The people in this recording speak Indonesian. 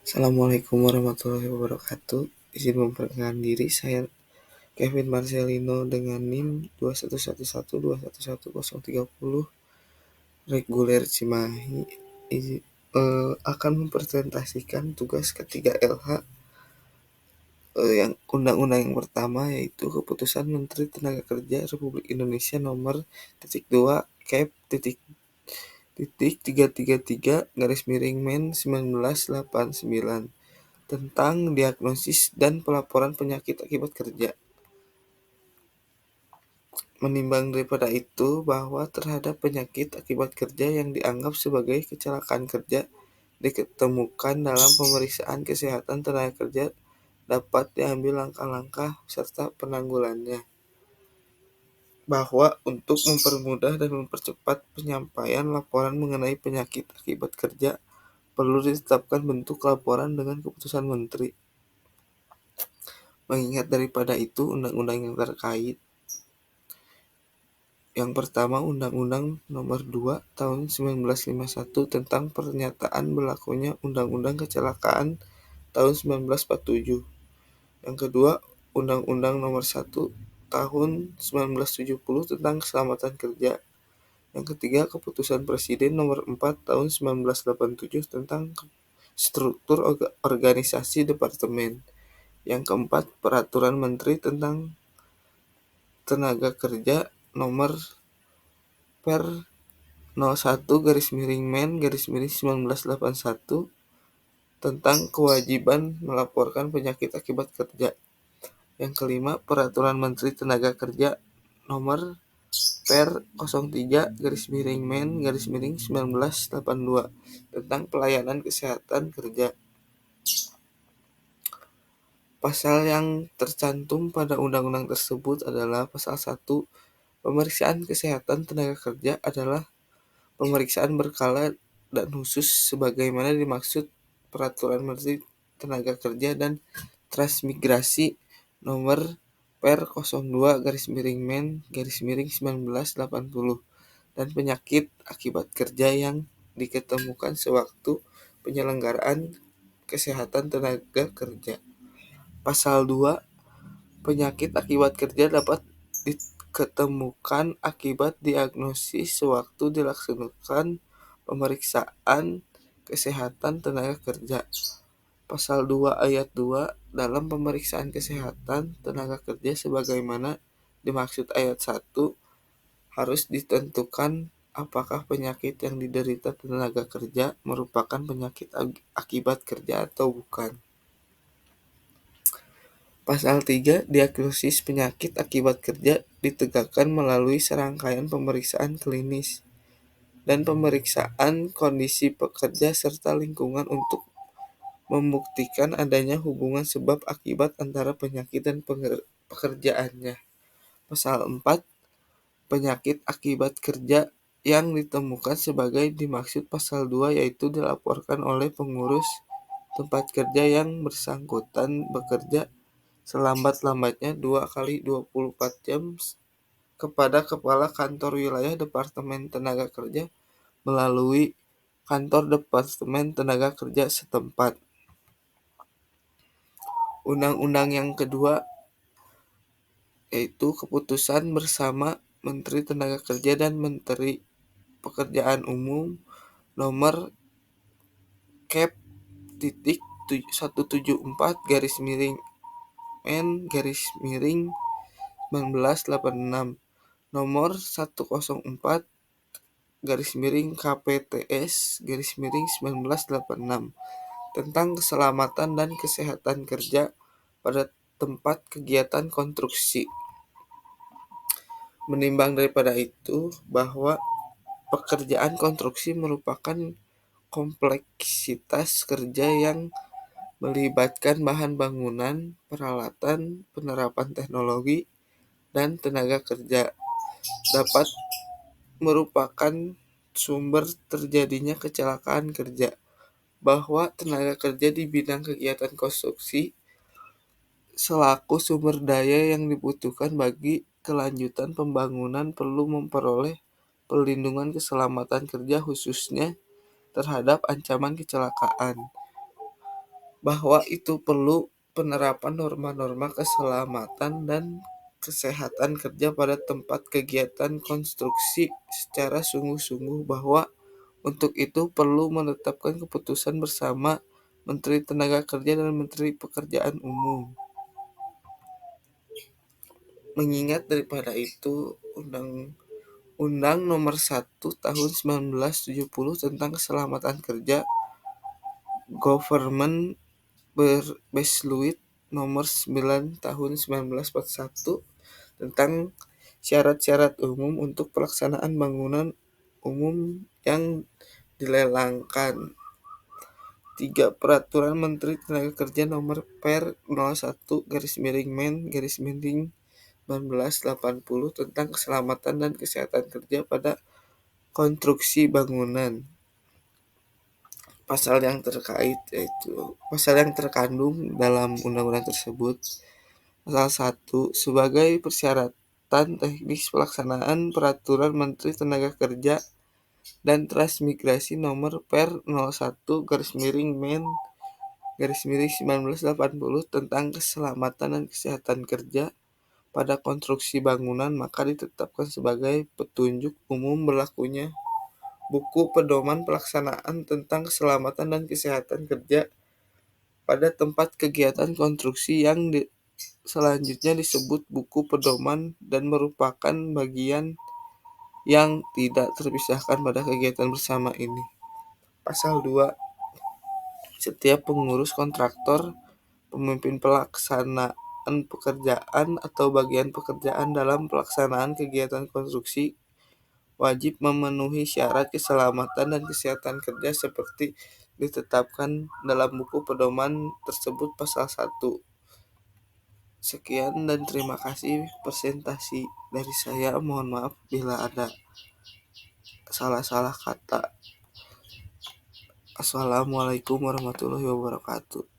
Assalamualaikum warahmatullahi wabarakatuh. Izin memperkenalkan diri, saya Kevin Marcelino dengan NIM 21112113030 reguler Cimahi. Akan mempresentasikan tugas ketiga LH, yang undang-undang yang pertama yaitu Keputusan Menteri Tenaga Kerja Republik Indonesia nomor 2 Cap titik 333 garis miring Men 1989 tentang diagnosis dan pelaporan penyakit akibat kerja. Menimbang daripada itu bahwa terhadap penyakit akibat kerja yang dianggap sebagai kecelakaan kerja diketemukan dalam pemeriksaan kesehatan tenaga kerja dapat diambil langkah-langkah serta penanggulannya. Bahwa untuk mempermudah dan mempercepat penyampaian laporan mengenai penyakit akibat kerja perlu ditetapkan bentuk laporan dengan keputusan menteri. Mengingat daripada itu, undang-undang yang terkait yang pertama, Undang-Undang Nomor 2 Tahun 1951 tentang pernyataan berlakunya Undang-Undang Kecelakaan Tahun 1947. Yang kedua, Undang-Undang Nomor 1 Tahun 1970 tentang keselamatan kerja. Yang ketiga, Keputusan Presiden Nomor 4 Tahun 1987 tentang struktur organisasi departemen. Yang keempat, Peraturan Menteri tentang Tenaga Kerja Nomor per 01-Men-1981 tentang kewajiban melaporkan penyakit akibat kerja. Yang kelima, Peraturan Menteri Tenaga Kerja Nomor per 03-Men-1982 tentang pelayanan kesehatan kerja. Pasal yang tercantum pada undang-undang tersebut adalah Pasal 1. Pemeriksaan kesehatan tenaga kerja adalah pemeriksaan berkala dan khusus sebagaimana dimaksud Peraturan Menteri Tenaga Kerja dan Transmigrasi Nomor per 02-Men-1980 dan penyakit akibat kerja yang diketemukan sewaktu penyelenggaraan kesehatan tenaga kerja. Pasal 2. Penyakit akibat kerja dapat diketemukan akibat diagnosis sewaktu dilaksanakan pemeriksaan kesehatan tenaga kerja. Pasal 2 ayat 2 dalam pemeriksaan kesehatan tenaga kerja sebagaimana dimaksud ayat 1 harus ditentukan apakah penyakit yang diderita tenaga kerja merupakan penyakit akibat kerja atau bukan. Pasal 3. Diagnosis penyakit akibat kerja ditegakkan melalui serangkaian pemeriksaan klinis dan pemeriksaan kondisi pekerja serta lingkungan untuk membuktikan adanya hubungan sebab akibat antara penyakit dan pekerjaannya. Pasal 4. Penyakit akibat kerja yang ditemukan sebagai dimaksud pasal 2 yaitu dilaporkan oleh pengurus tempat kerja yang bersangkutan bekerja selambat-lambatnya 2 kali 24 jam kepada Kepala Kantor Wilayah Departemen Tenaga Kerja melalui Kantor Departemen Tenaga Kerja setempat. Undang-undang yang kedua yaitu Keputusan Bersama Menteri Tenaga Kerja dan Menteri Pekerjaan Umum Nomor Cap titik 174 garis miring Men-1986 nomor 104 garis miring KPTS garis miring 1986 tentang keselamatan dan kesehatan kerja pada tempat kegiatan konstruksi. Menimbang daripada itu bahwa pekerjaan konstruksi merupakan kompleksitas kerja yang melibatkan bahan bangunan, peralatan, penerapan teknologi, dan tenaga kerja dapat merupakan sumber terjadinya kecelakaan kerja, bahwa tenaga kerja di bidang kegiatan konstruksi selaku sumber daya yang dibutuhkan bagi kelanjutan pembangunan perlu memperoleh perlindungan keselamatan kerja khususnya terhadap ancaman kecelakaan. bahwa itu perlu penerapan norma-norma keselamatan dan kesehatan kerja pada tempat kegiatan konstruksi secara sungguh-sungguh, bahwa untuk itu perlu menetapkan keputusan bersama Menteri Tenaga Kerja dan Menteri Pekerjaan Umum. Mengingat daripada itu, Undang-Undang Nomor 1 Tahun 1970 tentang Keselamatan Kerja, Government Bersluit Nomor 9 Tahun 1941 tentang syarat-syarat umum untuk pelaksanaan bangunan umum yang dilelangkan. 3. Peraturan Menteri Tenaga Kerja Nomor Per 01-Men-1980 tentang keselamatan dan kesehatan kerja pada konstruksi bangunan. Pasal yang terkandung dalam undang-undang tersebut. Pasal 1. Sebagai persyaratan teknis pelaksanaan Peraturan Menteri Tenaga Kerja dan Transmigrasi Nomor Per 01-Men-1980 tentang keselamatan dan kesehatan kerja pada konstruksi bangunan, maka ditetapkan sebagai petunjuk umum berlakunya Buku Pedoman Pelaksanaan tentang Keselamatan dan Kesehatan Kerja pada tempat kegiatan konstruksi yang selanjutnya disebut Buku Pedoman dan merupakan bagian yang tidak terpisahkan pada kegiatan bersama ini. Pasal 2. Setiap pengurus kontraktor, pemimpin pelaksanaan pekerjaan atau bagian pekerjaan dalam pelaksanaan kegiatan konstruksi wajib memenuhi syarat keselamatan dan kesehatan kerja seperti ditetapkan dalam buku pedoman tersebut pasal 1. Sekian dan terima kasih presentasi dari saya. Mohon maaf bila ada salah-salah kata. Assalamualaikum warahmatullahi wabarakatuh.